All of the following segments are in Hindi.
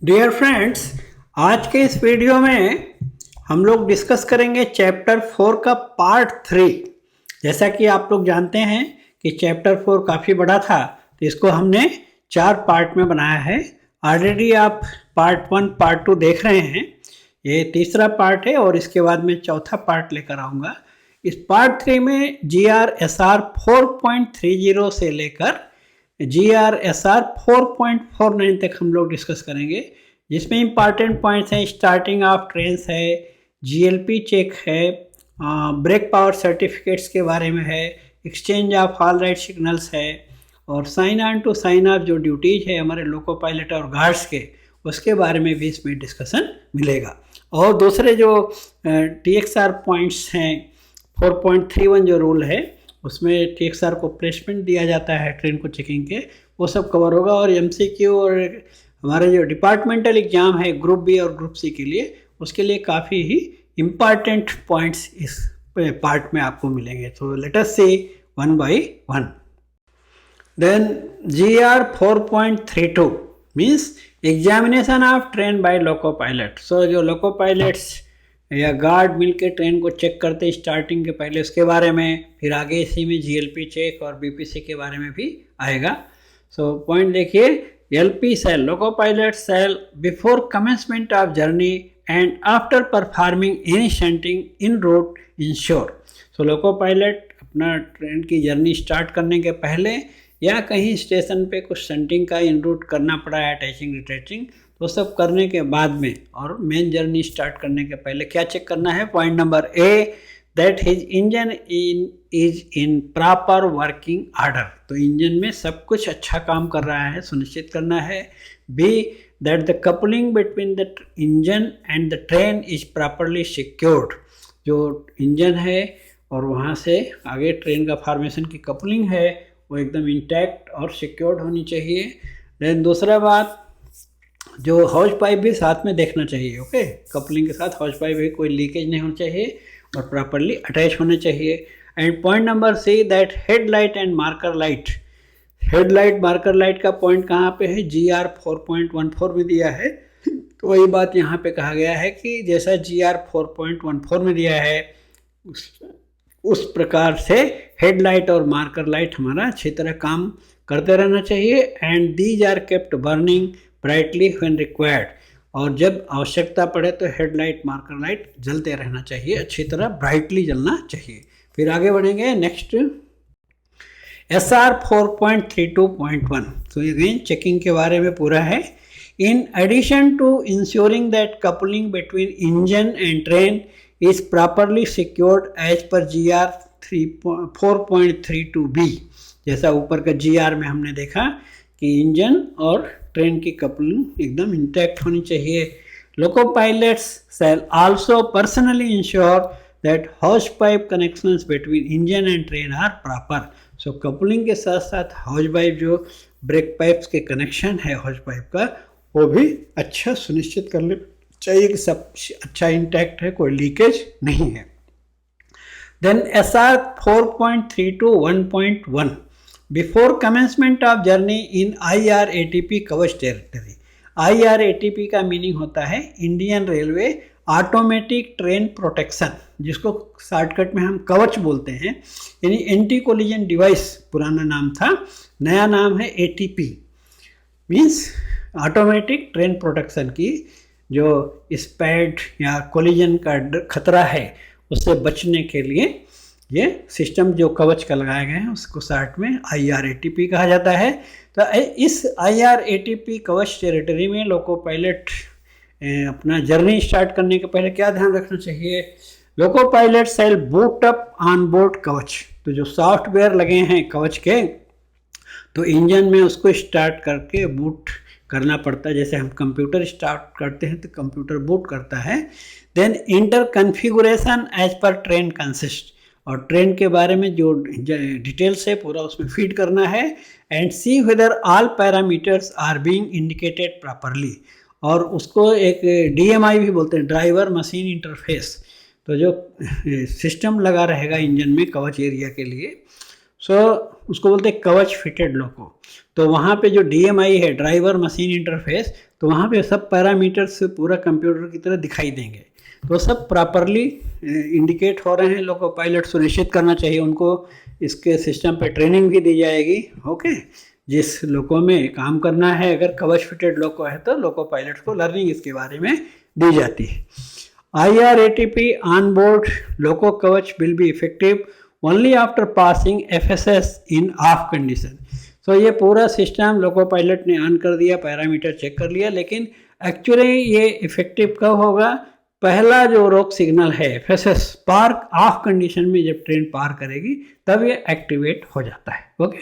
डियर फ्रेंड्स, आज के इस वीडियो में हम लोग डिस्कस करेंगे चैप्टर 4 का पार्ट 3। जैसा कि आप लोग जानते हैं कि चैप्टर 4 काफ़ी बड़ा था, तो इसको हमने 4 पार्ट में बनाया है। ऑलरेडी आप पार्ट 1 पार्ट 2 देख रहे हैं, ये तीसरा पार्ट है और इसके बाद मैं चौथा पार्ट लेकर आऊँगा। इस पार्ट 3 में GRSR 4.30 से लेकर GRSR 4.49 तक हम लोग डिस्कस करेंगे, जिसमें इंपॉर्टेंट पॉइंट्स हैं। स्टार्टिंग ऑफ ट्रेन्स है, GLP चेक है, ब्रेक पावर सर्टिफिकेट्स के बारे में है, exchange of all right signals है, और sign on to sign off जो ड्यूटीज है हमारे लोको पायलट और गार्ड्स के, उसके बारे में भी इसमें डिस्कशन मिलेगा। और दूसरे जो TXR पॉइंट्स हैं, 4.31 जो रूल है उसमें TXR को प्लेसमेंट दिया जाता है ट्रेन को चेकिंग के, वो सब कवर होगा। और MCQ और हमारे जो डिपार्टमेंटल एग्जाम है ग्रुप बी और ग्रुप सी के लिए, उसके लिए काफ़ी ही इम्पॉर्टेंट पॉइंट्स इस पार्ट में आपको मिलेंगे। तो let us see one by one. Then GR 4.32 means examination of train by loco pilot. So जो लोको पायलट्स या गार्ड मिलके ट्रेन को चेक करते स्टार्टिंग के पहले, उसके बारे में, फिर आगे इसी में GLP चेक और BPC के बारे में भी आएगा। सो पॉइंट देखिए, LP shall loco pilot shall before commencement of journey and after performing any shunting en route ensure. So loco pilot अपना ट्रेन की जर्नी स्टार्ट करने के पहले या कहीं स्टेशन पे कुछ शंटिंग का इन रूट करना पड़ा है, अटैचिंग रिटैचिंग, तो सब करने के बाद में और मेन जर्नी स्टार्ट करने के पहले क्या चेक करना है? Point number A, that his engine is in proper working order. तो इंजन में सब कुछ अच्छा काम कर रहा है, सुनिश्चित करना है। B, that the coupling between the engine and the train is properly secured. जो इंजन है और वहाँ से आगे ट्रेन का फॉर्मेशन की कपलिंग है वो एकदम इंटैक्ट और सिक्योर्ड होनी चाहिए। देन दूसरा बात, जो हाउस पाइप भी साथ में देखना चाहिए। ओके, कपलिंग के साथ हाउस पाइप भी कोई लीकेज नहीं होना चाहिए और प्रॉपरली अटैच होने चाहिए। And point number C, that headlight and marker light. Headlight marker light का पॉइंट कहाँ पे है? GR 4.14 में दिया है। तो वही बात यहाँ पे कहा गया है कि जैसा GR 4.14 में दिया है उस प्रकार से हेडलाइट और मार्कर लाइट हमारा अच्छी तरह काम करते रहना चाहिए। And these are kept burning brightly when required. और जब आवश्यकता पड़े तो हेडलाइट मार्कर लाइट जलते रहना चाहिए, अच्छी तरह ब्राइटली जलना चाहिए। फिर आगे बढ़ेंगे नेक्स्ट, SR 4.32.1। तो अगेन चेकिंग के बारे में पूरा है। In addition to ensuring that coupling between engine and train is properly secured as per GR 4.32B। जैसा ऊपर का GR में हमने देखा कि इंजन और ट्रेन की कपलिंग एकदम इंटैक्ट होनी चाहिए। Loco pilots shall also personally ensure that hose pipe connections between engine and train are proper. So coupling के साथ साथ हाउस पाइप, जो ब्रेक पाइप्स के कनेक्शन है हाउस पाइप का, वो भी अच्छा सुनिश्चित कर ले चाहिए कि सब अच्छा इंटैक्ट है, कोई लीकेज नहीं है। Then SR 4.32.1.1 before commencement of journey in IRATP Kavach territory. IRATP का मीनिंग होता है Indian railway automatic train protection, जिसको शॉर्टकट में हम कवच बोलते हैं, यानी एंटी कोलिजन डिवाइस पुराना नाम था, नया नाम है ATP। Means automatic train protection की जो स्पैड या कोलिजन का खतरा है उससे बचने के लिए ये सिस्टम जो कवच का लगाए गए हैं उसको शॉर्ट में IRATP कहा जाता है। तो इस IRATP कवच टेरिटरी में लोको पायलट अपना जर्नी स्टार्ट करने के पहले क्या ध्यान रखना चाहिए? Loco pilot shall boot up on board Kavach. तो जो सॉफ्टवेयर लगे हैं कवच के, तो इंजन में उसको स्टार्ट करके बूट करना पड़ता है। जैसे हम कंप्यूटर स्टार्ट करते हैं तो कंप्यूटर बूट करता है। Then enter configuration as per train consist, और ट्रेन के बारे में जो डिटेल्स है पूरा उसमें फीड करना है। And see whether all parameters are being indicated properly, और उसको एक DMI भी बोलते हैं, ड्राइवर मशीन इंटरफेस। तो जो सिस्टम लगा रहेगा इंजन में कवच एरिया के लिए, उसको बोलते हैं कवच फिटेड लोको। तो वहाँ पे जो DMI है, ड्राइवर मशीन इंटरफेस, तो वहाँ पे सब पैरामीटर्स पूरा कंप्यूटर की तरह दिखाई देंगे। तो सब प्रॉपरली इंडिकेट हो रहे हैं। लोको पायलट सुनिश्चित करना चाहिए उनको, इसके सिस्टम पे ट्रेनिंग भी दी जाएगी। ओके, जिस लोको में काम करना है, अगर कवच फिटेड लोको है तो लोको पायलट को लर्निंग इसके बारे में दी जाती है। IRATP on board loco Kavach will be effective only after passing FSS in off condition. So ये पूरा सिस्टम लोको पायलट ने ऑन कर दिया, पैरामीटर चेक कर लिया, लेकिन एक्चुअली ये इफेक्टिव कब होगा? पहला जो रोक सिग्नल है FSS पार्क ऑफ कंडीशन में जब ट्रेन पार करेगी तब ये एक्टिवेट हो जाता है। ओके,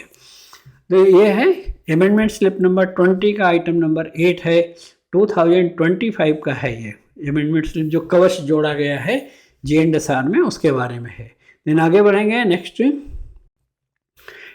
तो ये है अमेंडमेंट स्लिप नंबर 20 का आइटम नंबर 8 है, 2025 का है ये अमेंडमेंट स्लिप जो कवच जोड़ा गया है GNSR में, उसके बारे में है। देन आगे बढ़ेंगे next,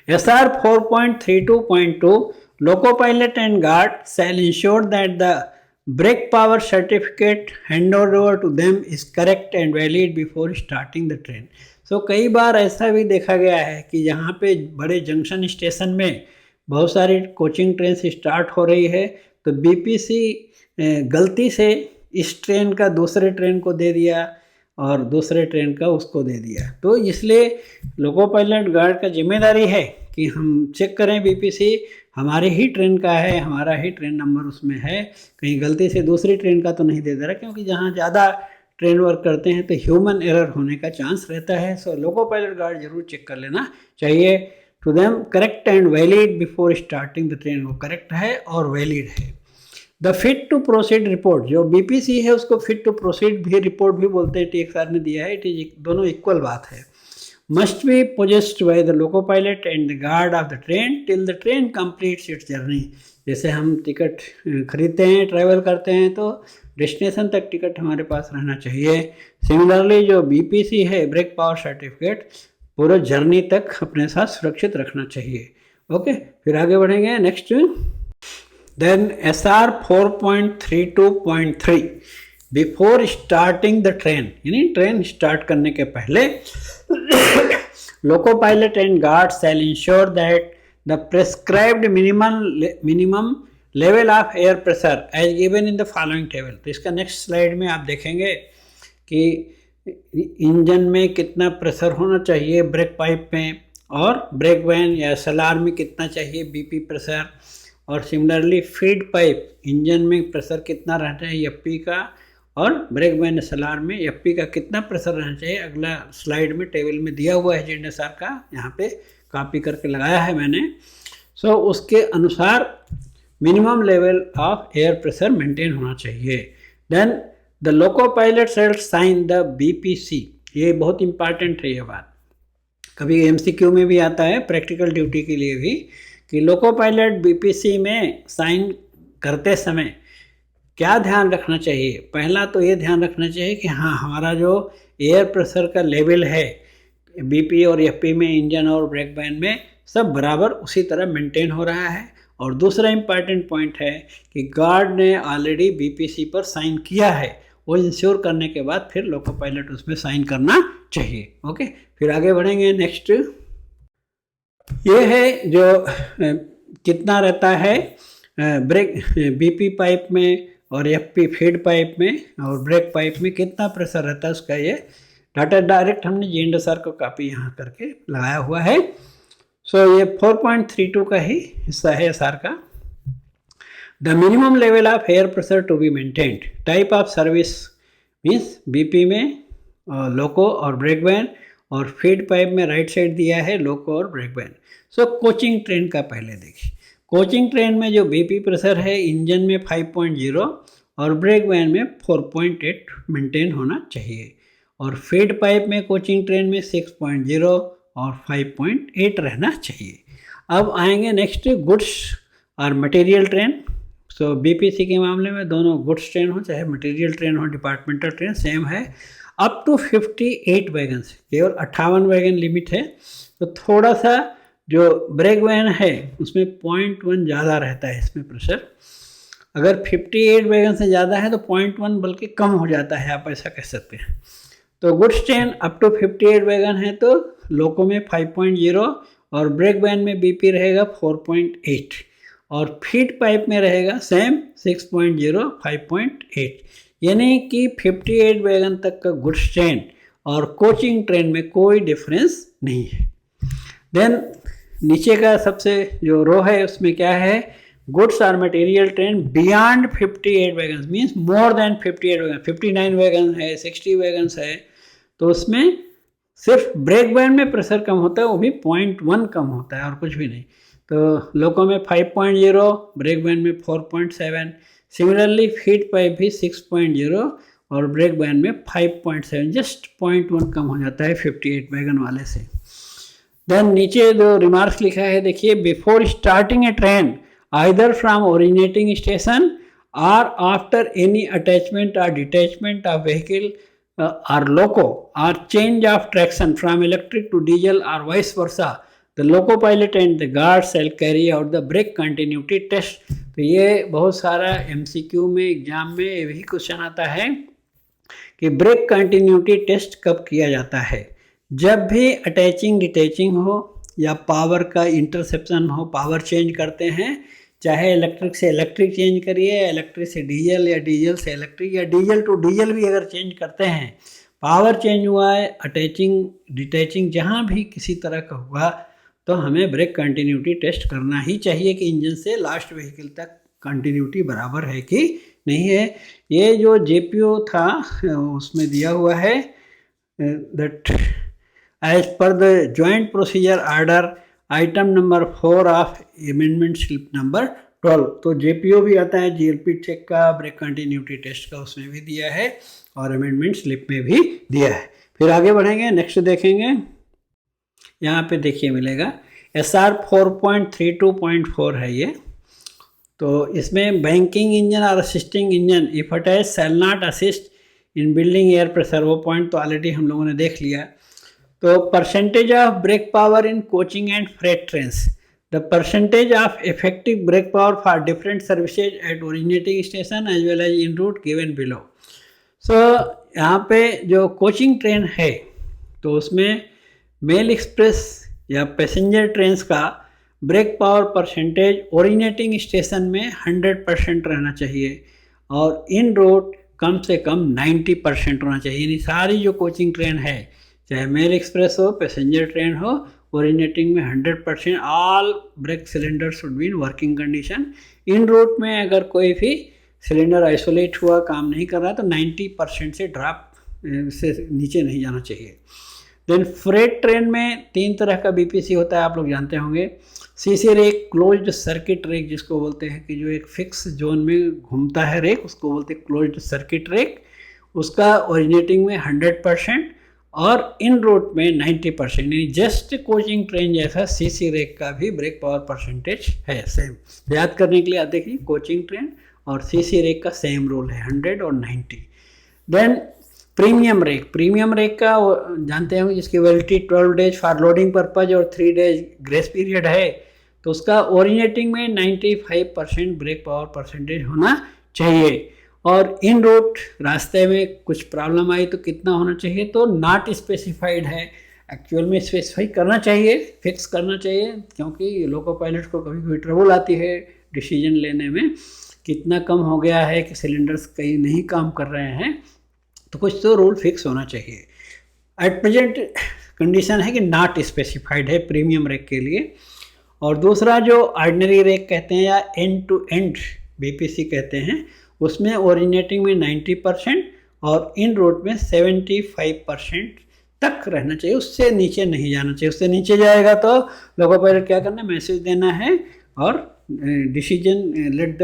SR 4.32.2 loco pilot and guard shall ensure that the brake power certificate handed over to them is correct and valid before starting the train। So कई बार ऐसा भी देखा गया है कि यहाँ पे बड़े जंक्शन स्टेशन में बहुत सारी कोचिंग ट्रेन स्टार्ट हो रही है, तो BPC गलती से इस ट्रेन का दूसरे ट्रेन को दे दिया और दूसरे ट्रेन का उसको दे दिया। तो इसलिए लोको पायलट गार्ड का जिम्मेदारी है कि हम चेक करें BPC हमारी ही ट्रेन का है, हमारा ही ट्रेन नंबर उसमें है, कहीं गलती से दूसरी ट्रेन का तो नहीं दे दे रहा, क्योंकि जहाँ ज़्यादा ट्रेन वर्क करते हैं तो ह्यूमन एरर होने का चांस रहता है। सो लोको पायलट गार्ड जरूर चेक कर लेना चाहिए। To them correct and valid before starting the train, वो करेक्ट है और वैलिड है। The fit to proceed report, जो BPC है उसको फिट टू प्रोसीड भी रिपोर्ट भी बोलते हैं, TXR ने दिया है, इट इज दोनों इक्वल बात है। Must be possessed by the loco pilot and the guard of the train till the train completes it's journey. जैसे हम टिकट खरीदते हैं, ट्रैवल करते हैं, तो डेस्टिनेशन तक टिकट हमारे पास रहना चाहिए। सिमिलरली जो BPC है ब्रेक पावर सर्टिफिकेट पूरा जर्नी तक अपने साथ सुरक्षित रखना चाहिए। ओके, फिर आगे बढ़ेंगे next. Then SR 4.32.3 before starting the train, यानी ट्रेन स्टार्ट करने के पहले loco pilot and guard shall ensure that the prescribed minimum level of air pressure as given in the following table. तो इसका नेक्स्ट स्लाइड में आप देखेंगे कि इंजन में कितना प्रेशर होना चाहिए ब्रेक पाइप में, और ब्रेक वैन या SLR में कितना चाहिए BP प्रेशर, और सिमिलरली फीड पाइप इंजन में प्रेशर कितना रहना चाहिए FP का, और ब्रेक वैन SLR में FP का कितना प्रेशर रहना चाहिए। अगला स्लाइड में टेबल में दिया हुआ है GNSR का, यहाँ पे कॉपी करके लगाया है मैंने। सो उसके अनुसार minimum level of air pressure maintain होना चाहिए। Then the loco pilot shall sign the BPC, ये बहुत इंपॉर्टेंट है ये बात, कभी MCQ में भी आता है, प्रैक्टिकल ड्यूटी के लिए भी, कि लोको पायलट BPC में साइन करते समय क्या ध्यान रखना चाहिए। पहला तो ये ध्यान रखना चाहिए कि हाँ, हमारा जो एयर प्रेशर का लेवल है BP और FP में, इंजन और ब्रेक वैन में, सब बराबर उसी तरह मेंटेन हो रहा है। और दूसरा इम्पॉर्टेंट पॉइंट है कि गार्ड ने ऑलरेडी BPC पर साइन किया है, वो इंश्योर करने के बाद फिर लोको पायलट उसमें साइन करना चाहिए। ओके, फिर आगे बढ़ेंगे नेक्स्ट। ये है जो कितना रहता है ब्रेक BP पाइप में और FP फीड पाइप में और ब्रेक पाइप में कितना प्रेशर रहता है, उसका ये डाटा डायरेक्ट हमने GNSR को कॉपी यहाँ करके लगाया हुआ है। सो ये 4.32 का ही हिस्सा है SR का। The minimum level of air pressure to be maintained, type of service means BP में लोको और ब्रेक वैन, और फीड पाइप में राइट साइड दिया है लोको और brake van. So coaching train का पहले देखिए, कोचिंग ट्रेन में जो BP प्रेशर है इंजन में 5.0 और ब्रेक वैन में 4.8 मेंटेन होना चाहिए, और फीड पाइप में कोचिंग ट्रेन में 6.0 और 5.8 रहना चाहिए। अब आएंगे नेक्स्ट गुड्स और मटेरियल ट्रेन। सो BPC के मामले में दोनों गुड्स ट्रेन हो चाहे मटेरियल ट्रेन हो, डिपार्टमेंटल ट्रेन सेम है। अप टू 58 वैगन, केवल 58 वैगन लिमिट है। तो थोड़ा सा जो ब्रेक वैन है उसमें 0.1 ज़्यादा रहता है इसमें प्रेशर, अगर 58 वैगन से ज़्यादा है तो 0.1 बल्कि कम हो जाता है, आप ऐसा कह सकते हैं। तो goods train up to 58 wagon है तो लोको में 5.0 और ब्रेक वैन में BP रहेगा 4.8, और फीड पाइप में रहेगा सेम 6.0 5.8, यानी कि 58 वैगन तक का गुड्स ट्रेन और कोचिंग ट्रेन में कोई डिफरेंस नहीं है। देन नीचे का सबसे जो रो है उसमें क्या है, गुड्स और material train beyond 58 wagon means more than 58 wagon, 59 wagon है, 60 वैगन है, तो उसमें सिर्फ ब्रेक बैंड में प्रेशर कम होता है, वो भी 0.1 कम होता है और कुछ भी नहीं। तो लोको में 5.0, ब्रेक बैंड में 4.7, सिमिलरली फीड पाइप भी 6.0 और ब्रेक बैंड में 5.7, जस्ट 0.1 कम हो जाता है 58 वैगन वाले से। देन नीचे जो रिमार्क्स लिखा है देखिए, before starting A train either from originating station और आफ्टर एनी अटैचमेंट और detachment of vehicle or loco or change of traction from electric to diesel or vice versa, the loco pilot and the guard shall carry out the brake continuity test। तो ये बहुत सारा MCQ में एग्जाम में यही क्वेश्चन आता है कि ब्रेक कंटिन्यूटी टेस्ट कब किया जाता है, जब भी अटैचिंग डिटैचिंग हो या पावर का इंटरसेप्शन हो, पावर चेंज करते हैं, चाहे इलेक्ट्रिक से इलेक्ट्रिक चेंज करिए, इलेक्ट्रिक से डीजल या डीजल से इलेक्ट्रिक या डीजल टू डीजल भी अगर चेंज करते हैं, पावर चेंज हुआ है, अटैचिंग डिटैचिंग जहाँ भी किसी तरह का हुआ, तो हमें ब्रेक कंटिन्यूटी टेस्ट करना ही चाहिए कि इंजन से लास्ट व्हीकल तक कंटिन्यूटी बराबर है कि नहीं है। ये जो JPO था उसमें दिया हुआ है that as per the joint procedure order item number 4 of amendment slip number 12, तो JPO भी आता है, GLP चेक का, ब्रेक कंटिन्यूटी टेस्ट का, उसमें भी दिया है और अमेंडमेंट स्लिप में भी दिया है। फिर आगे बढ़ेंगे, नेक्स्ट देखेंगे, यहाँ पे देखिए मिलेगा SR 4.32.4 है ये। तो इसमें बैंकिंग इंजन और assisting engine if attach shall not assist in building air pressure, वो पॉइंट तो ऑलरेडी हम लोगों ने देख लिया। तो percentage of brake power in coaching and freight trains, the percentage of effective brake power for different services at originating station as well as in route given below. So यहाँ पे जो कोचिंग ट्रेन है तो उसमें मेल एक्सप्रेस या पैसेंजर ट्रेन्स का brake power percentage originating station में 100% रहना चाहिए और इन रूट कम से कम 90% होना चाहिए। यानी सारी जो कोचिंग ट्रेन है, चाहे मेल एक्सप्रेस हो, पैसेंजर ट्रेन हो, ओरिजिनेटिंग में 100% all brake cylinder should be in working condition. En route में अगर कोई भी सिलेंडर आइसोलेट हुआ, काम नहीं कर रहा, तो 90% से ड्रॉप से नीचे नहीं जाना चाहिए। देन फ्रेट ट्रेन में 3 तरह का BPC होता है, आप लोग जानते होंगे। CC rake, closed circuit rake जिसको बोलते हैं, कि जो एक फिक्स जोन में घूमता है रेक, उसको बोलते हैं क्लोज्ड सर्किट रेक। उसका ओरिजिनेटिंग में 100% और इन रूट में 90%, यानी जस्ट कोचिंग ट्रेन जैसा CC रेक का भी ब्रेक पावर परसेंटेज है सेम। याद करने के लिए आप देखिए, कोचिंग ट्रेन और CC रेक का सेम रोल है, 100 और 90। देन प्रीमियम रेक का जानते हैं जिसकी validity 12 days for loading purpose और 3 डेज ग्रेस पीरियड है, तो उसका ओरिजिनेटिंग में 95% ब्रेक पावर परसेंटेज होना चाहिए। और इन रूट रास्ते में कुछ प्रॉब्लम आई तो कितना होना चाहिए, तो नॉट स्पेसिफाइड है, एक्चुअल में स्पेसिफाई करना चाहिए, फिक्स करना चाहिए, क्योंकि लोको पायलट को कभी कभी ट्रबल आती है डिसीजन लेने में, कितना कम हो गया है कि सिलेंडर्स कहीं नहीं काम कर रहे हैं, तो कुछ तो रूल फिक्स होना चाहिए। एट प्रेजेंट कंडीशन है कि नॉट स्पेसिफाइड है प्रीमियम रेक के लिए। और दूसरा जो ऑर्डिनरी रेक कहते हैं या एंड टू एंड BPC कहते हैं, उसमें ओरिजिनेटिंग में 90% और इन रूट में 75% तक रहना चाहिए, उससे नीचे नहीं जाना चाहिए। उससे नीचे जाएगा तो लोको पायलट क्या करना है, मैसेज देना है और decision let the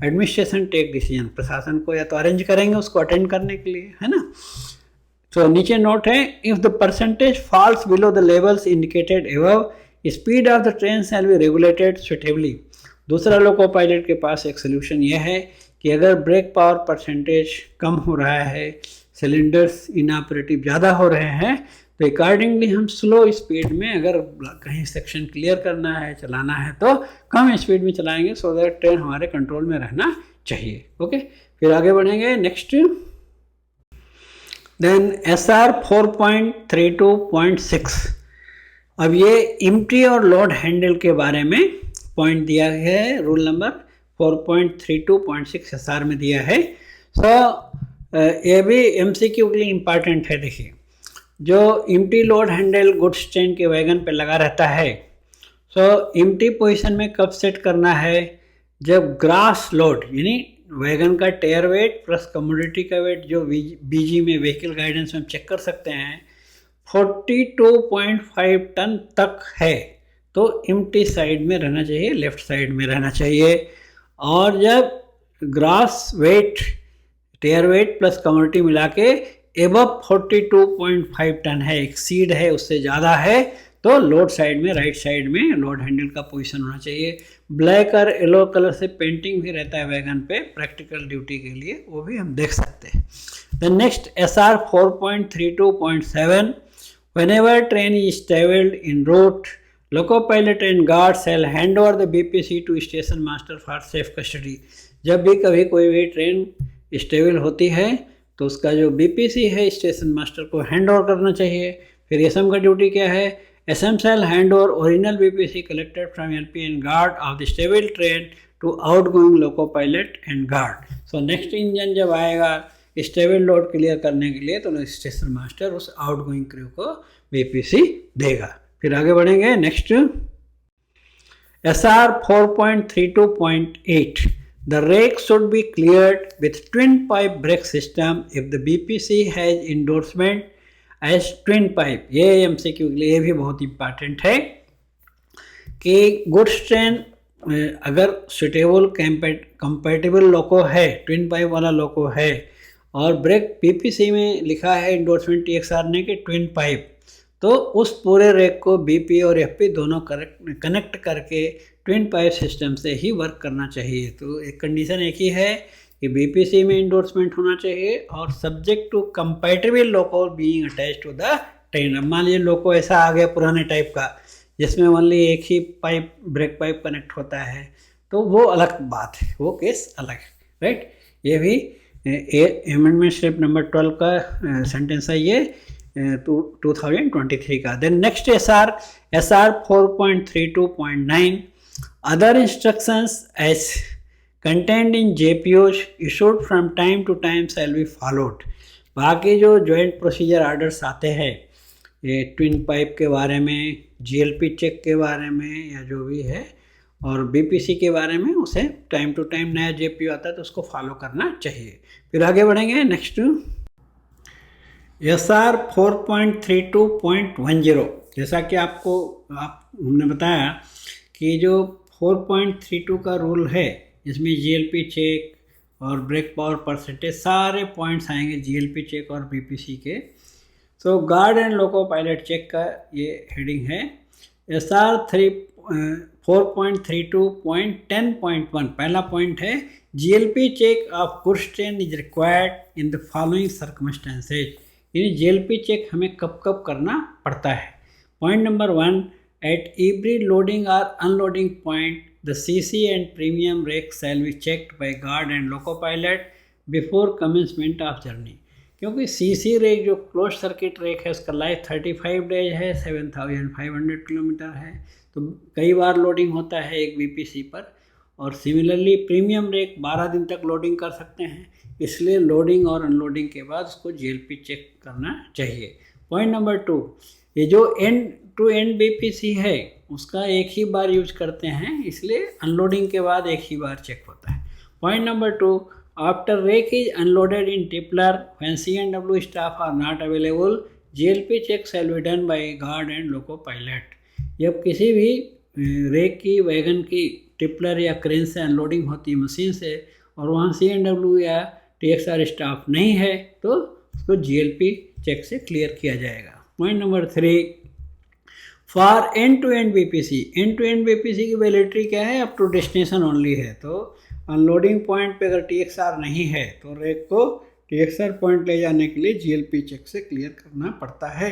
administration take decision, प्रशासन को या तो अरेंज करेंगे उसको अटेंड करने के लिए, है ना। तो नीचे नोट है, if the percentage falls below the levels indicated above, speed of the train shall be regulated suitably. दूसरा लोको पायलट के पास एक सोल्यूशन यह है कि अगर ब्रेक पावर परसेंटेज कम हो रहा है, सिलेंडर्स इनऑपरेटिव ज़्यादा हो रहे हैं, तो अकॉर्डिंगली हम स्लो स्पीड में, अगर कहीं सेक्शन क्लियर करना है, चलाना है, तो कम स्पीड में चलाएंगे, सो दैट ट्रेन हमारे कंट्रोल में रहना चाहिए। ओके, फिर आगे बढ़ेंगे नेक्स्ट। देन SR 4.32.6, अब ये एम्प्टी और लोड हैंडल के बारे में पॉइंट दिया है, रूल नंबर 4.32.6 SR में दिया है। ये भी MCQ के लिए इम्पॉर्टेंट है। देखिए, जो empty load handle goods train के वैगन पे लगा रहता है, एम्प्टी पोजीशन में कब सेट करना है? जब ग्रास लोड यानी वैगन का टेयर वेट प्लस कमोडिटी का वेट जो BG में व्हीकल गाइडेंस में हम चेक कर सकते हैं 42.5 टन तक है, तो एम्प्टी साइड में रहना चाहिए, लेफ्ट साइड में रहना चाहिए। और जब gross weight tare weight plus commodity मिला के एबव 42.5 टन है, एक्सीड है, उससे ज़्यादा है, तो लोड साइड में राइट साइड में लोड हैंडल का पोजीशन होना चाहिए। ब्लैक और येलो कलर से पेंटिंग भी रहता है वैगन पे प्रैक्टिकल ड्यूटी के लिए, वो भी हम देख सकते हैं। The next SR 4.32.7 whenever train is stabled en route loco pilot and guard shall hand over the BPC to station master for safe custody. जब भी कभी कोई भी ट्रेन स्टेबल होती है तो उसका जो BPC है स्टेशन मास्टर को हैंड ओवर करना चाहिए। फिर SM का ड्यूटी क्या है? SM shall hand over original BPC collected from LP and guard of the stable train to outgoing loco pilot and guard. So next engine जब आएगा स्टेबल लोड क्लियर करने के लिए तो स्टेशन मास्टर उस आउटगोइंग क्रू को BPC देगा। फिर आगे बढ़ेंगे। Next SR 4.32.8 The rake should be cleared with twin pipe brake system if the BPC has endorsement as twin pipe. ये MCQ के लिए भी बहुत इंपॉर्टेंट है कि गुड्स ट्रेन अगर सुटेबल कंपैटिबल लोको है, ट्विन पाइप वाला लोको है और ब्रेक BPC में लिखा है इंडोर्समेंट TXR ने कि ट्विन पाइप, तो उस पूरे रेक को BP और FP दोनों कनेक्ट करके ट्विन पाइप सिस्टम से ही वर्क करना चाहिए। तो एक कंडीशन एक ही है कि BPC में इंडोर्समेंट होना चाहिए और subject to compatible loco being attached to the train. अब मान लीजिए लोको ऐसा आ गया पुराने टाइप का जिसमें ओनली एक ही पाइप ब्रेक पाइप कनेक्ट होता है, तो वो अलग बात है, वो केस अलग है, राइट। ये भी अमेंडमेंट स्टेप नंबर 12 का सेंटेंस है ये 2023 का। Then next SR 4.32.9 other instructions as content in JPOs issued from time to time shall be followed। बाकी जो जॉइंट प्रोसीजर आर्डर्स आते हैं ये ट्विन पाइप के बारे में, GLP चेक के बारे में या जो भी है और BPC के बारे में, उसे टाइम टू टाइम नया JPO आता है तो उसको फॉलो करना चाहिए। फिर आगे बढ़ेंगे। नेक्स्ट SR 4.32.10 जैसा कि हमने बताया कि जो 4.32 का रूल है इसमें GLP चेक और ब्रेक पावर परसेंटेज सारे पॉइंट्स आएंगे GLP चेक और BPC के। So guard and loco pilot check का ये हेडिंग है। SR 4.32.10.1 पहला पॉइंट है GLP check of goods train is required in the following circumstances. यानी GLP चेक हमें कब कब करना पड़ता है। Point number 1 at every loading और unloading point the CC and premium rake shall be checked by guard and loco pilot before commencement of journey। क्योंकि CC रेक जो क्लोज सर्किट रेक है उसका लाइफ 35 डेज है, 7500 किलोमीटर है, तो कई बार लोडिंग होता है एक BPC पर। और सिमिलरली प्रीमियम रेक 12 दिन तक लोडिंग कर सकते हैं, इसलिए लोडिंग और अनलोडिंग के बाद उसको GLP चेक करना चाहिए। पॉइंट नंबर 2 ये जो एंड टू एंड BPC है उसका एक ही बार यूज करते हैं, इसलिए अनलोडिंग के बाद एक ही बार चेक होता है। Point number 2 after rake is unloaded in tippler when C&W staff are not available GLP check shall be done by guard and loco pilot. जब किसी भी रेक की वैगन की टिपलर या क्रेन से अनलोडिंग होती है मशीन से और वहाँ C&W या TXR स्टाफ नहीं है तो उसको GLP चेक से क्लियर किया जाएगा। Point number 3 for end to end BPC, end to end BPC की वैलिडिटी क्या है? अप टू डेस्टिनेशन ओनली है। तो अनलोडिंग पॉइंट पे अगर TXR नहीं है तो रेक को TXR पॉइंट ले जाने के लिए GLP चेक से क्लियर करना पड़ता है।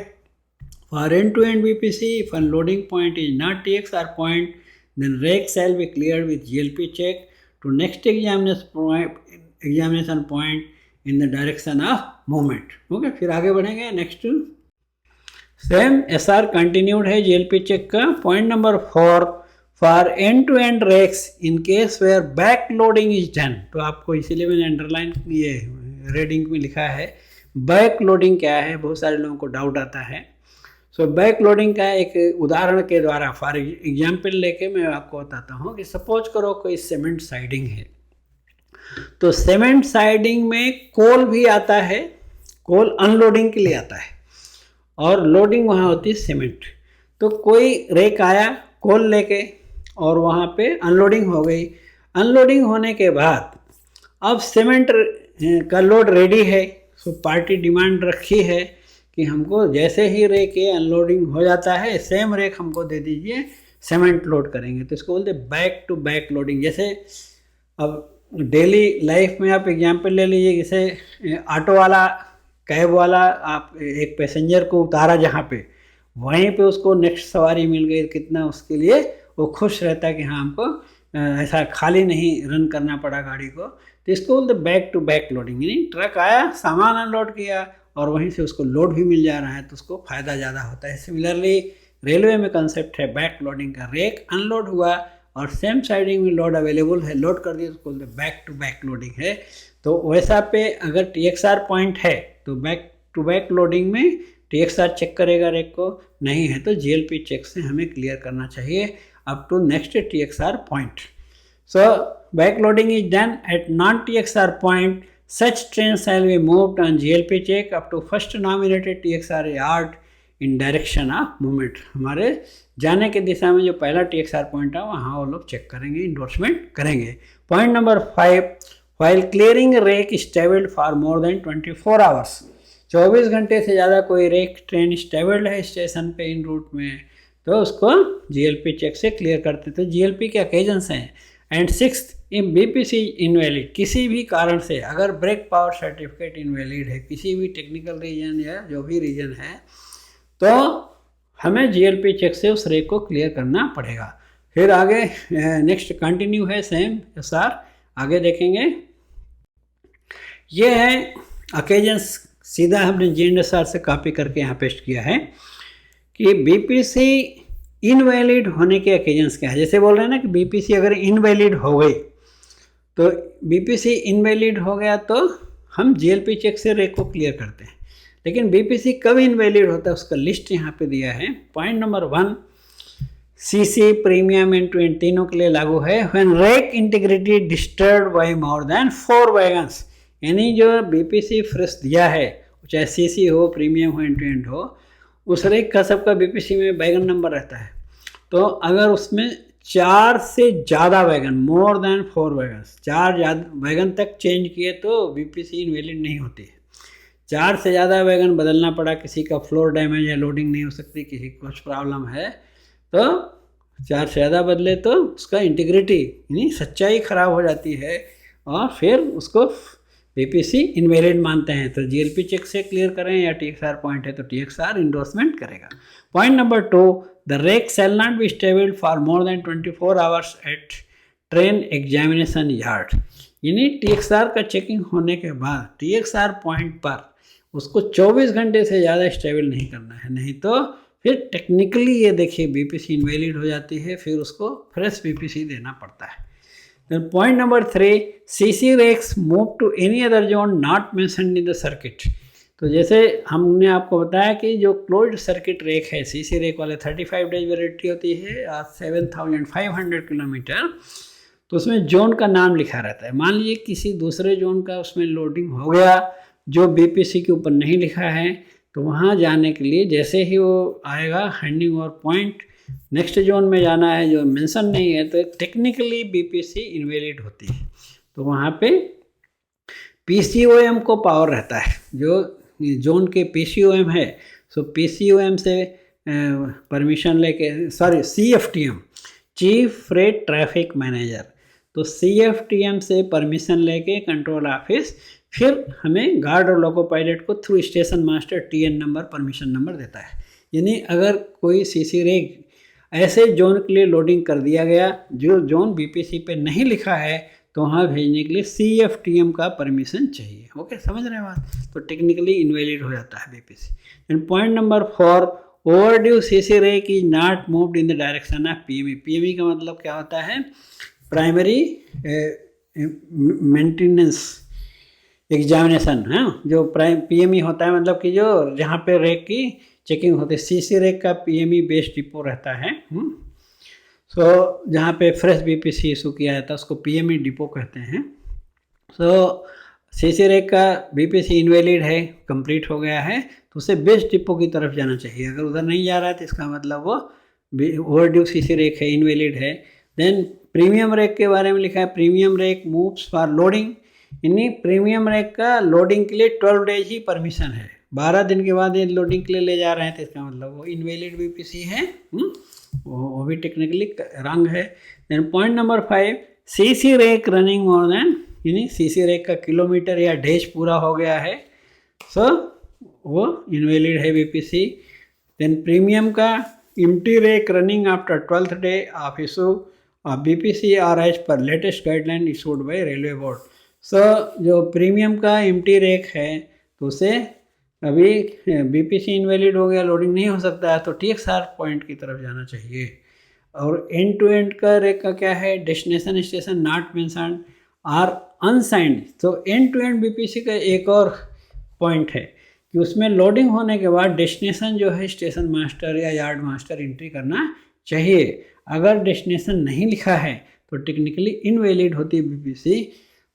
For end to end BPC if unloading point is not TXR point then rake shall be cleared with GLP check to next examination point in the direction of movement. Okay, फिर आगे बढ़ेंगे। नेक्स्ट सेम SR कंटिन्यूड है GLP चेक का। Point number 4 for end to end rakes in case where back loading is done, तो आपको इसीलिए मैंने अंडरलाइन ये रीडिंग में लिखा है। बैक लोडिंग क्या है, बहुत सारे लोगों को डाउट आता है। सो बैक लोडिंग का एक उदाहरण के द्वारा फॉर एग्जाम्पल लेके मैं आपको बताता हूँ कि सपोज करो कोई सीमेंट साइडिंग है, तो सीमेंट साइडिंग में कोल भी आता है, कोल अनलोडिंग के लिए आता है और लोडिंग वहाँ होती है सीमेंट। तो कोई रेक आया कोल लेके और वहाँ पे अनलोडिंग हो गई। अनलोडिंग होने के बाद अब सीमेंट का लोड रेडी है, सो पार्टी डिमांड रखी है कि हमको जैसे ही रेक ये अनलोडिंग हो जाता है सेम रेक हमको दे दीजिए, सीमेंट लोड करेंगे। तो इसको बोलते बैक टू बैक लोडिंग। जैसे अब डेली लाइफ में आप एग्जांपल ले लीजिए, जैसे ऑटो वाला कैब वाला आप एक पैसेंजर को उतारा जहाँ पे, वहीं पे उसको नेक्स्ट सवारी मिल गई, कितना उसके लिए वो खुश रहता है कि हाँ हमको ऐसा खाली नहीं रन करना पड़ा गाड़ी को। तो इसको बोलते बैक टू बैक लोडिंग, यानी ट्रक आया सामान अनलोड किया और वहीं से उसको लोड भी मिल जा रहा है तो उसको फ़ायदा ज़्यादा होता है। सिमिलरली रेलवे में कंसेप्ट है बैक लोडिंग का, रेक अनलोड हुआ और सेम साइडिंग में लोड अवेलेबल है, लोड कर दिया, उसको बोलते बैक टू बैक लोडिंग है। तो वैसा पे अगर TXR पॉइंट है तो बैक टू बैक लोडिंग में TXR चेक करेगा रेक को, नहीं है तो GLP चेक से हमें क्लियर करना चाहिए up to next TXR point. So back loading is done at non TXR point, such train shall be moved on GLP check up to first nominated TXR yard in direction of movement. हमारे जाने के दिशा में जो पहला TXR पॉइंट है वहाँ वो लोग चेक करेंगे, इंडोर्समेंट करेंगे। Point number 5, while clearing rake stabled for more than 24 hours, 24 घंटे से ज़्यादा कोई रेक ट्रेन स्टेबल्ड है स्टेशन पे इन रूट में तो उसको GLP चेक से क्लियर करते। तो GLP के अकेजन्स हैं। And 6th, if BPC invalid, किसी भी कारण से अगर ब्रेक पावर सर्टिफिकेट इनवैलिड है, किसी भी टेक्निकल रीजन या जो भी रीजन है, तो हमें GLP चेक से उस रेक को क्लियर करना पड़ेगा। फिर आगे नेक्स्ट कंटिन्यू है सेम SR, आगे देखेंगे। ये है अकेजन्स, सीधा हमने GNSR से कॉपी करके यहाँ पेस्ट किया है कि BPC इनवैलिड होने के अकेजन्स क्या है। जैसे बोल रहे हैं ना कि BPC अगर इनवैलिड हो गई तो BPC इनवैलिड हो गया तो हम GLP चेक से रेक को क्लियर करते हैं। लेकिन BPC कब इनवैलिड होता है उसका लिस्ट यहाँ पे दिया है। Point number 1, CC premium and twin तीनों के लिए लागू है। When rake integrity disturb by more than 4 wagons, यानी जो BPC फ्रेश दिया है चाहे CC हो, प्रीमियम हो, एंड हो, उस रेक का सबका BPC में वैगन नंबर रहता है। तो अगर उसमें 4 से ज़्यादा वैगन, मोर देन 4 वैगन्स, 4 वैगन तक चेंज किए तो BPC इनवैलिड नहीं होती है। 4 से ज़्यादा वैगन बदलना पड़ा, किसी का फ्लोर डैमेज है, लोडिंग नहीं हो सकती, किसी को कुछ प्रॉब्लम है, तो 4 से ज़्यादा बदले तो उसका इंटीग्रिटी यानी सच्चाई खराब हो जाती है और फिर उसको BPC इनवैलिड मानते हैं। तो GLP चेक से क्लियर करें या TXR पॉइंट है तो TXR इंडोर्समेंट करेगा। Point number 2, the rake shall not be stabled for more than 24 hours at train examination yard, यानी TXR का चेकिंग होने के बाद TXR पॉइंट पर उसको 24 घंटे से ज़्यादा स्टेबल नहीं करना है, नहीं तो फिर टेक्निकली ये देखिए BPC इनवैलिड हो जाती है, फिर उसको फ्रेश BPC देना पड़ता है। Then point number 3, CC rakes move to any other zone not mentioned in the circuit। तो जैसे हमने आपको बताया कि जो क्लोज्ड सर्किट रेक है, CC रेक वाले 35 डेज वैलिडिटी होती है और 7500 किलोमीटर, तो उसमें जोन का नाम लिखा रहता है। मान लीजिए किसी दूसरे जोन का उसमें लोडिंग हो गया जो BPC के ऊपर नहीं लिखा है, तो वहाँ जाने के लिए जैसे ही वो आएगा handing over point, next zone में जाना है जो मेंशन नहीं है, तो टेक्निकली BPC इनवैलिड होती है। तो वहाँ पे PCOM को पावर रहता है, जो जोन के PCOM है, सो PCOM से परमिशन लेके, CFTM, chief freight traffic manager, तो CFTM से परमिशन लेके कंट्रोल ऑफिस फिर हमें गार्ड और लोको पायलट को through station master TN number permission number देता है। यानी अगर कोई CC रेक ऐसे जोन के लिए लोडिंग कर दिया गया जो जोन BPC पे नहीं लिखा है, तो वहाँ भेजने के लिए CFTM का परमिशन चाहिए। ओके, समझ रहे हैं बात? तो टेक्निकली इनवैलिड हो जाता है BPC। And point number 4, overdue CC rake is not moved in the direction of PME. PME का मतलब क्या होता है? प्राइमरी मेंटेनेंस एग्जामिनेशन है, जो PME होता है मतलब कि जो जहाँ पे रेक की चेकिंग होती है। CC रेक का PME बेस्ड डिपो रहता है। सो जहाँ पे फ्रेश BPC इशू किया जाता है उसको PME डिपो कहते हैं। सो CC रेक का BPC इनवैलिड है, कंप्लीट हो गया है, तो उसे बेस्ट डिपो की तरफ जाना चाहिए। अगर उधर नहीं जा रहा है तो इसका मतलब वो ओवरड्यू CC रेक है, इनवैलिड है। देन प्रीमियम रेक के बारे में लिखा है, premium rake moves for loading. यानी प्रीमियम रेक का लोडिंग के लिए 12 डेज ही परमिशन है। 12 दिन के बाद ये लोडिंग के लिए ले जा रहे हैं तो इसका मतलब वो इनवैलिड BPC है, वो भी टेक्निकली रंग है। Then point number 5, CC rake running more than, यानी CC रेक का किलोमीटर या डेज पूरा हो गया है, सो वो इनवैलिड है BPC। देन प्रीमियम का empty rake running after 12th day of issue of BPC और as per latest guideline issued by railway board. So जो प्रीमियम का एम्प्टी रेक है तो उसे अभी BPC इनवैलिड हो गया, लोडिंग नहीं हो सकता है, तो TXR पॉइंट की तरफ जाना चाहिए। और एंड टू एंड का रेक का क्या है? Destination station not mentioned or unsigned. तो एंड टू एंड BPC का एक और पॉइंट है कि उसमें लोडिंग होने के बाद डेस्टिनेशन जो है स्टेशन मास्टर या यार्ड मास्टर एंट्री करना चाहिए। अगर डेस्टिनेशन नहीं लिखा है तो टेक्निकली इनवैलिड होती है BPC,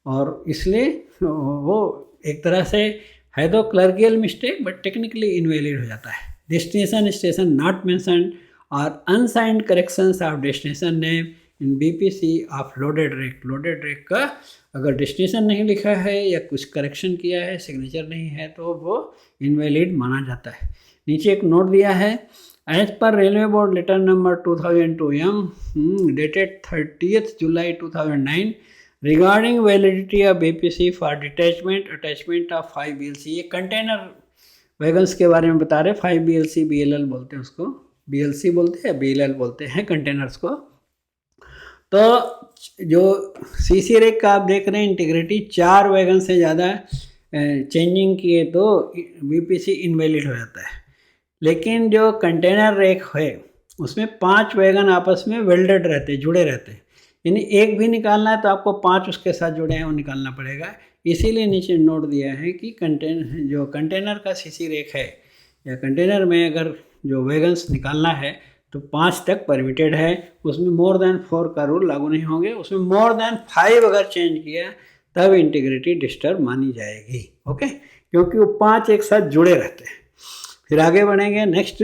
और इसलिए वो एक तरह से है तो clerical mistake but technically invalid हो जाता है। डेस्टिनेशन स्टेशन नॉट मेंशन्ड और unsigned corrections of destination name in BPC of loaded rake. Loaded rake का अगर डेस्टिनेशन नहीं लिखा है या कुछ करेक्शन किया है, सिग्नेचर नहीं है, तो वो इनवैलिड माना जाता है। नीचे एक नोट दिया है, as per railway board letter number 2002M dated 30th July 2009 regarding validity of BPC for detachment attachment of 5 BLC। ये कंटेनर वैगन्स के बारे में बता रहे। 5 BLC BLL बोलते हैं उसको, BLC बोलते हैं BLL बोलते हैं कंटेनर्स को। तो जो CC रेक का आप देख रहे हैं इंटीग्रिटी, 4 वैगन से ज़्यादा चेंजिंग किए तो BPC इनवैलिड हो जाता है। लेकिन जो कंटेनर रेक है उसमें 5 वैगन आपस में वेल्डेड रहते, जुड़े रहते हैं, यानी एक भी निकालना है तो आपको 5 उसके साथ जुड़े हैं वो निकालना पड़ेगा। इसीलिए नीचे नोट दिया है कि जो कंटेनर का CC रेक है या कंटेनर में अगर जो वैगन्स निकालना है तो 5 तक परमिटेड है, उसमें मोर देन 4 का रूल लागू नहीं होंगे। उसमें मोर देन 5 अगर चेंज किया तब इंटीग्रिटी डिस्टर्ब मानी जाएगी, ओके, क्योंकि वो 5 एक साथ जुड़े रहते हैं। फिर आगे बढ़ेंगे next,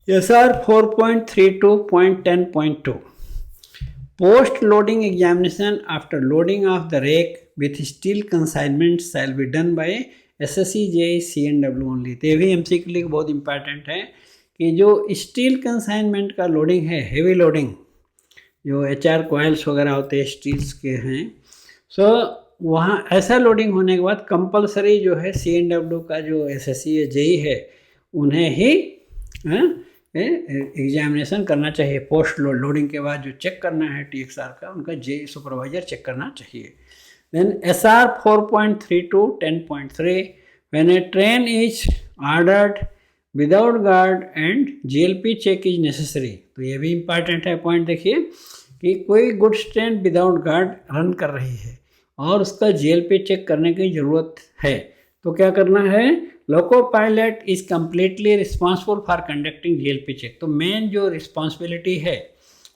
SR 4.32.10.2 post loading examination after loading of the rake with steel consignment shall be done by SSC JE CNW only। तो ये भी MCQ के लिए बहुत इंपॉर्टेंट है कि जो स्टील कंसाइनमेंट का लोडिंग है, हेवी लोडिंग, जो HR कॉइल्स वगैरह होते हैं स्टील्स के हैं, सो वहाँ ऐसा लोडिंग होने के बाद कंपलसरी जो है CNW का जो SSC या JE है उन्हें ही एग्जामिनेशन करना चाहिए। पोस्ट लोडिंग के बाद जो चेक करना है TXR का, उनका JE सुपरवाइजर चेक करना चाहिए। Then SR 4.32.10.3 when a train is ordered without guard and GLP check is necessary। तो ये भी इम्पॉर्टेंट है पॉइंट। देखिए कि कोई goods train without guard run कर रही है और उसका GLP चेक करने की ज़रूरत है, तो क्या करना है? Loco pilot is completely responsible for conducting GLP check. तो मेन जो रिस्पॉन्सिबिलिटी है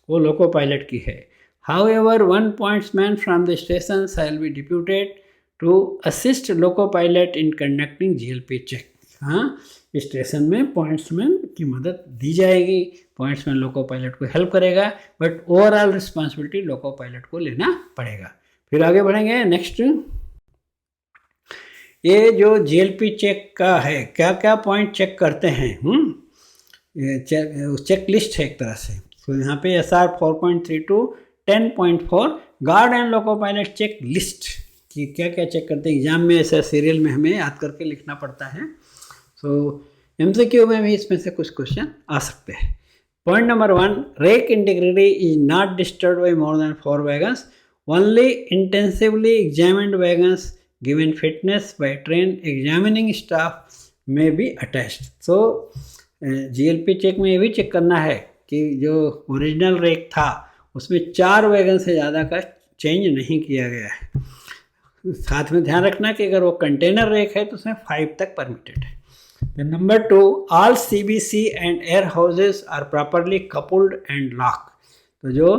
वो लोको पायलट की है। However one pointsman from the station shall be deputed to assist loco pilot in conducting GLP check. हाँ, स्टेशन में पॉइंट्समैन की मदद दी जाएगी, पॉइंट्समैन लोको पायलट को हेल्प करेगा, but overall responsibility loco pilot को लेना पड़ेगा। फिर आगे बढ़ेंगे नेक्स्ट, ये जो GLP चेक का है क्या क्या पॉइंट चेक करते हैं, चेक लिस्ट है एक तरह से। तो यहाँ पे SR 4.32.10.4 guard and loco pilot check list कि क्या क्या चेक करते हैं। एग्जाम में ऐसा सीरियल में हमें याद करके लिखना पड़ता है। सो MCQ में भी इसमें से कुछ क्वेश्चन आ सकते हैं। Point number 1, rake integrity is not disturb by more than 4 wagons, only intensively examined wagons given fitness by train examining staff में be attached. So GLP check में ये भी चेक करना है कि जो ओरिजिनल रेक था उसमें 4 वैगन से ज़्यादा का चेंज नहीं किया गया है। साथ में ध्यान रखना कि अगर वो कंटेनर रेक है तो उसमें 5 तक परमिटेड है। Then number 2, all CBC and air houses are properly coupled and locked। तो जो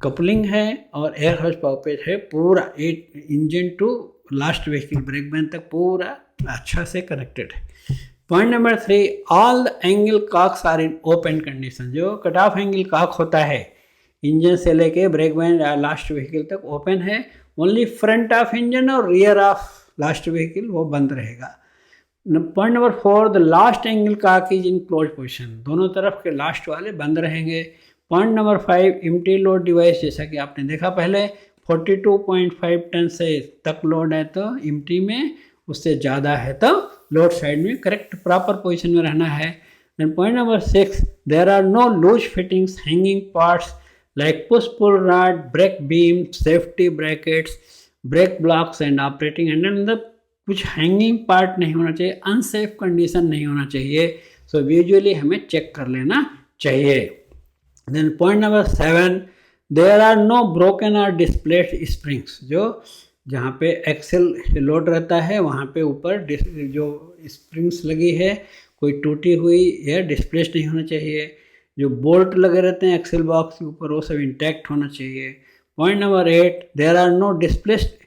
कपलिंग है और एयर हाउस पाउपेज है पूरा engine to last vehicle brake बैंड तक पूरा अच्छा से कनेक्टेड है। Point number 3, all the angle cocks are in open condition. जो कट ऑफ एंगल कॉक होता है इंजन से लेके ब्रेक बैंड लास्ट व्हीकल तक ओपन है। ओनली फ्रंट ऑफ इंजन और रियर ऑफ लास्ट व्हीकल वो बंद रहेगा। Point number 4, the last angle cock is in close position. दोनों तरफ के लास्ट वाले बंद रहेंगे। Point number 5, empty load device, जैसा कि आपने देखा पहले 42.5 टन से तक लोड है तो एम्प्टी में, उससे ज़्यादा है तो लोड साइड में करेक्ट प्रॉपर पोजीशन में रहना है। Then point number 6, there are no loose fittings, hanging parts like push pull rod, brake beam, safety brackets, brake blocks and operating handle. कुछ हैंगिंग पार्ट नहीं होना चाहिए, अनसेफ कंडीशन नहीं होना चाहिए। सो विजुअली हमें चेक कर लेना चाहिए। Then point number 7, there are no broken और डिस्प्लेस्ड स्प्रिंग्स। जो जहाँ पे एक्सेल लोड रहता है वहाँ पे ऊपर जो स्प्रिंग्स लगी है कोई टूटी हुई या डिस्प्लेस्ड नहीं होना चाहिए। जो बोल्ट लगे रहते हैं एक्सेल बॉक्स के ऊपर वो सब इंटैक्ट होना चाहिए। Point number 8, there are no displaced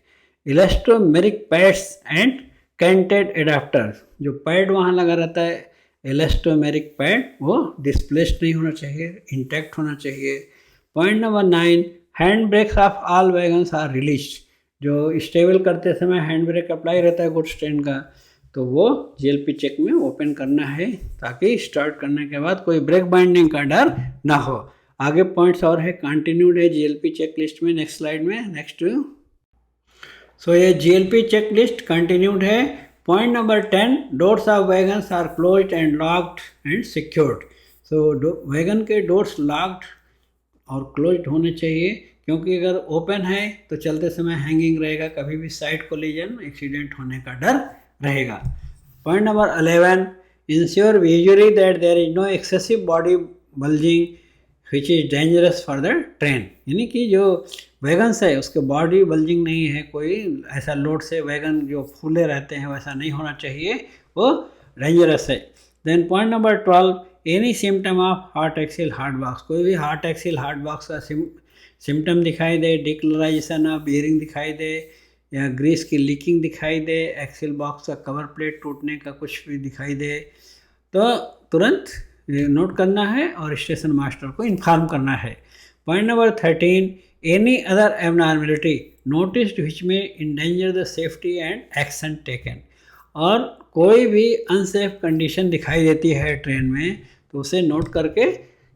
elastomeric pads and canted adapter. जो पैड वहाँ लगा रहता है इलास्टोमेरिक पैड वो डिस्प्लेस्ड नहीं होना चाहिए, इंटैक्ट होना चाहिए। Point number 9, hand brakes of all wagons are released. जो स्टेबल करते समय हैंड ब्रेक अप्लाई रहता है गुड स्टैंड का, तो वो जीएलपी चेक में ओपन करना है ताकि स्टार्ट करने के बाद कोई ब्रेक बाइंडिंग का डर ना हो। आगे पॉइंट्स और है, कंटिन्यूड है जीएलपी चेक लिस्ट में। नेक्स्ट स्लाइड में नेक्स्ट। सो ये जीएलपी चेक लिस्ट कंटिन्यूड है। Point number 10, doors of wagons are closed and locked and secured. So wagon के डोर्स लॉक्ड और क्लोज्ड होने चाहिए, क्योंकि अगर ओपन है तो चलते समय हैंगिंग रहेगा, कभी भी साइड कोलिजन एक्सीडेंट होने का डर रहेगा। Point number 11, ensure visually that there is no excessive body bulging which is dangerous for the train. यानी कि जो वैगन्स है उसके बॉडी बल्जिंग नहीं है, कोई ऐसा लोड से वैगन जो फूले रहते हैं वैसा नहीं होना चाहिए, वो डेंजरस है। Then point number 12, any symptom of hot axle hard box. कोई भी हॉट एक्सिल हार्ड बॉक्स का सिम्टम दिखाई दे, डिक्लोराइजेशन ऑफ बियरिंग दिखाई दे या ग्रीस की लीकिंग दिखाई दे, एक्सिल बॉक्स का कवर प्लेट टूटने का कुछ भी दिखाई दे, तो तुरंत नोट करना है और स्टेशन मास्टर को इन्फॉर्म करना है। Point number 13, any other abnormality noticed which may endanger the safety and action taken. और कोई भी अनसेफ कंडीशन दिखाई देती है ट्रेन में तो उसे नोट करके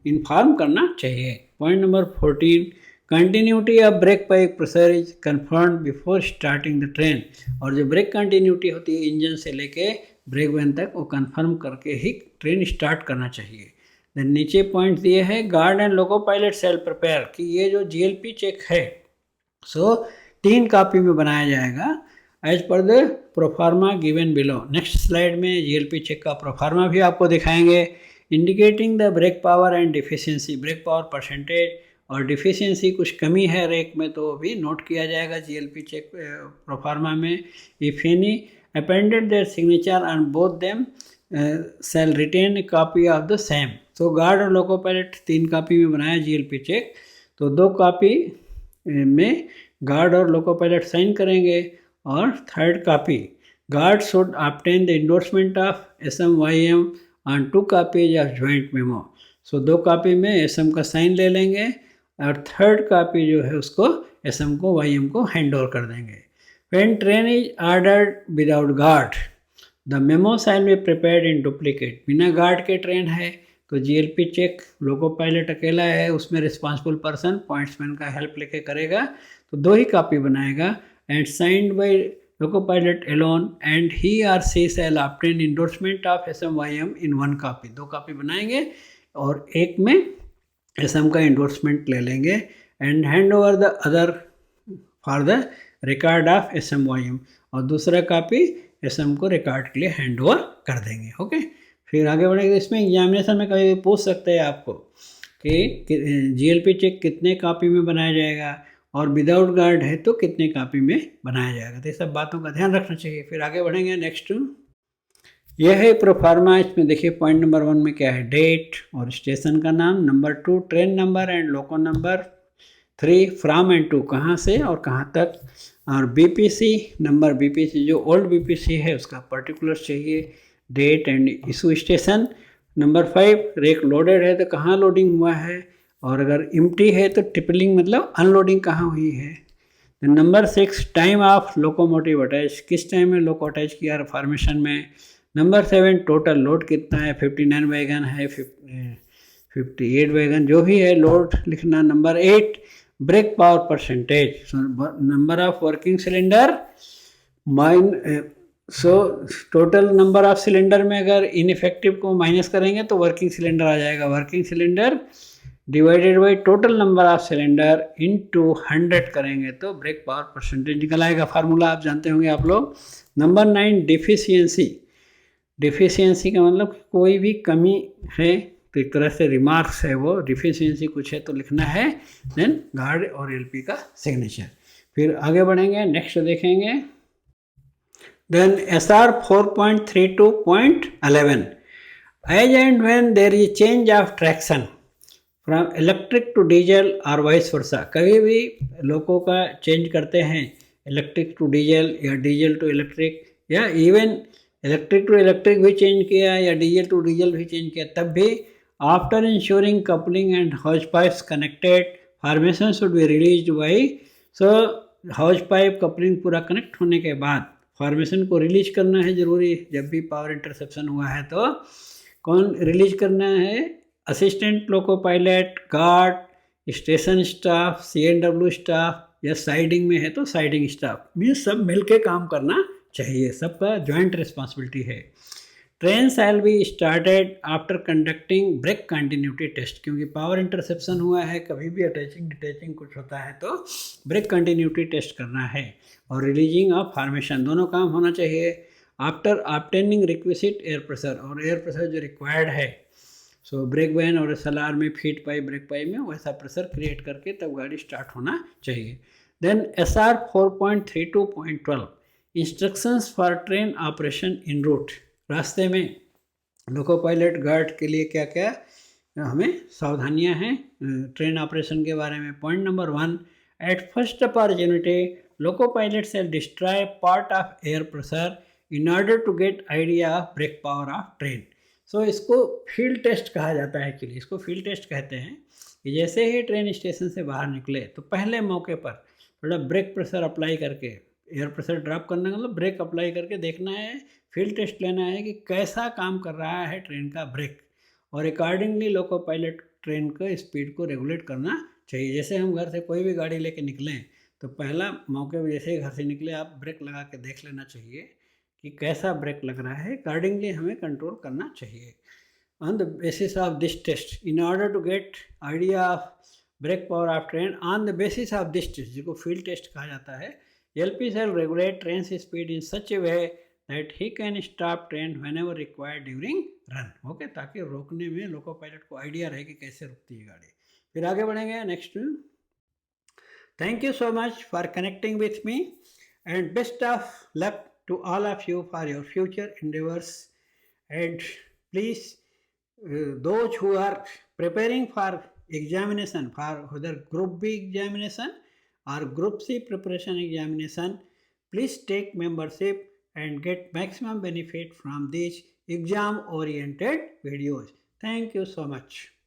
इन्फॉर्म करना चाहिए। Point number 14, continuity of break pipe pressure is confirmed before starting the train. और जो ब्रेक कंटिन्यूटी होती है इंजन से लेके ब्रेक बैंड तक वो कंफर्म करके ही ट्रेन स्टार्ट करना चाहिए। देन नीचे पॉइंट दिए है, guard and loco pilot self prepare, कि ये जो जीएलपी चेक है सो 3 कॉपी में बनाया जाएगा as per the proforma given below. Next slide में जीएलपी चेक का प्रोफार्मा भी आपको दिखाएंगे, indicating the brake power and deficiency, brake power percentage और डिफिशियंसी कुछ कमी है रेक में तो भी नोट किया जाएगा जीएलपी चेक प्रोफार्मा में। If any appended their signature on both them shall retain a copy of the same। तो गार्ड और लोको पायलट 3 कॉपी में बनाया जीएलपी चेक, तो 2 कॉपी में गार्ड और लोको पायलट साइन करेंगे और 3rd copy guard should obtain the endorsement of SMYM on 2 copies of joint memo. So 2 copy में SM का साइन ले लेंगे और 3rd कॉपी जो है उसको SM को YM को हैंड ओवर कर देंगे। When train is ordered without guard, the memo shall be prepared in duplicate। बिना गार्ड के ट्रेन है तो जीएलपी चेक लोको पायलट अकेला है, उसमें रिस्पॉन्सिबल पर्सन पॉइंट्समैन का हेल्प लेके करेगा, तो 2 ही कॉपी बनाएगा। And signed by loco pilot alone and he or she shall obtain endorsement of SMYM in 1 copy. 2 copy बनाएंगे और एक में SM का इंडोर्समेंट ले लेंगे and hand over the other for the record of SMYM, और दूसरा कॉपी एसएम को रिकॉर्ड के लिए हैंड ओवर कर देंगे। ओके, फिर आगे बढ़ेंगे। इसमें एग्जामिनेशन में कभी पूछ सकते हैं आपको कि जीएलपी चेक कितने कॉपी में बनाया जाएगा और विदाउट गार्ड है तो कितने कॉपी में बनाया जाएगा, तो ये सब बातों का ध्यान रखना चाहिए। फिर आगे बढ़ेंगे। नेक्स्ट यह है प्रोफार्मा। इसमें देखिए पॉइंट नंबर 1 में क्या है, डेट और स्टेशन का नाम, number 2 train number and loco number, 3 from and to कहाँ से और कहाँ तक, और बीपीसी नंबर, बीपीसी जो ओल्ड बीपीसी है उसका पर्टिकुलर्स चाहिए, date and issue station. Number 5 rake loaded है तो कहाँ लोडिंग हुआ है, और अगर एम्प्टी है तो टिपलिंग मतलब अनलोडिंग कहाँ हुई है। Number 6 time of locomotive attach, किस टाइम में लोको अटैच किया फॉर्मेशन में। नंबर 7 टोटल लोड कितना है, 59 वैगन है, 58 वैगन, जो भी है लोड लिखना। Number 8 brake power percentage, number of working cylinder so total number of cylinder में अगर इनइफेक्टिव को माइनस करेंगे तो वर्किंग सिलेंडर आ जाएगा। Working cylinder divided by total number of cylinder into 100 करेंगे तो ब्रेक पावर परसेंटेज निकल आएगा। फार्मूला आप जानते होंगे आप लोग। नंबर 9 डिफिशियंसी, डिफिशियंसी का मतलब कोई भी कमी है तो एक तरह से रिमार्क्स है वो, डिफिशियंसी कुछ है तो लिखना है, देन गार्ड और एलपी का सिग्नेचर। फिर आगे बढ़ेंगे। नेक्स्ट देखेंगे। Then SR 4.32.11 as and when there is change of traction from electric to diesel और वाइस वर्सा, कभी भी लोगों का चेंज करते हैं इलेक्ट्रिक टू डीजल या डीजल टू इलेक्ट्रिक, या इवन इलेक्ट्रिक टू इलेक्ट्रिक भी चेंज किया या डीजल टू डीजल भी चेंज किया, तब भी after ensuring coupling and hose pipes connected formation should be release by. So हॉज pipe coupling पूरा कनेक्ट होने के बाद फॉर्मेशन को रिलीज करना है ज़रूरी। जब भी पावर इंटरसेप्शन हुआ है तो कौन रिलीज करना है, assistant loco pilot, guard, station staff, CNW staff, या साइडिंग में है तो साइडिंग स्टाफ, मीन्स सब मिलके काम करना चाहिए, सबका जॉइंट रिस्पॉन्सिबिलिटी है। Train shall be started after conducting brake continuity test, क्योंकि पावर इंटरसेप्शन हुआ है, कभी भी अटैचिंग डिटैचिंग कुछ होता है तो ब्रेक कंटिन्यूटी टेस्ट करना है, और रिलीजिंग ऑफ फॉर्मेशन, दोनों काम होना चाहिए। After obtaining requisite air pressure, और एयर प्रेशर जो रिक्वायर्ड है, सो ब्रेक वैन और SLR में फीड पाइप ब्रेक पाइप में वैसा प्रेशर क्रिएट करके तब गाड़ी स्टार्ट होना चाहिए। Then SR 4.32.12 instructions for train operation in route, रास्ते में लोको पायलट गार्ड के लिए क्या क्या हमें सावधानियां हैं ट्रेन ऑपरेशन के बारे में। Point number 1 at first opportunity loco pilot से destroy part of air pressure in order to get idea of brake power of train. So इसको फील्ड टेस्ट कहा जाता है, एक्चुअली इसको फील्ड टेस्ट कहते हैं कि जैसे ही ट्रेन स्टेशन से बाहर निकले तो पहले मौके पर थोड़ा ब्रेक प्रेशर अप्लाई करके, एयर प्रेशर ड्रॉप करने का मतलब ब्रेक अप्लाई करके देखना है, फील्ड टेस्ट लेना है कि कैसा काम कर रहा है ट्रेन का ब्रेक, और अकॉर्डिंगली लोको पायलट ट्रेन का स्पीड को रेगुलेट करना चाहिए। जैसे हम घर से कोई भी गाड़ी लेके निकलें तो पहला मौके पर जैसे ही घर से निकले आप ब्रेक लगा के देख लेना चाहिए कि कैसा ब्रेक लग रहा है, अकॉर्डिंगली हमें कंट्रोल करना चाहिए। On the basis of this test in order to get idea of brake power of train, on the basis of this test जिसको फील्ड टेस्ट कहा जाता है, LP shall regulate train's speed in such a way that he can stop train whenever required during run. Okay, ताकि रोकने में लोको पायलट को आइडिया रहे कि कैसे रुकती है गाड़ी। फिर आगे बढ़ेंगे। Next, thank you so much for connecting with me and best of luck to all of you for your future endeavors, and please those who are preparing for examination for whether group B examination or group C preparation examination, please take membership and get maximum benefit from these exam oriented videos. Thank you so much.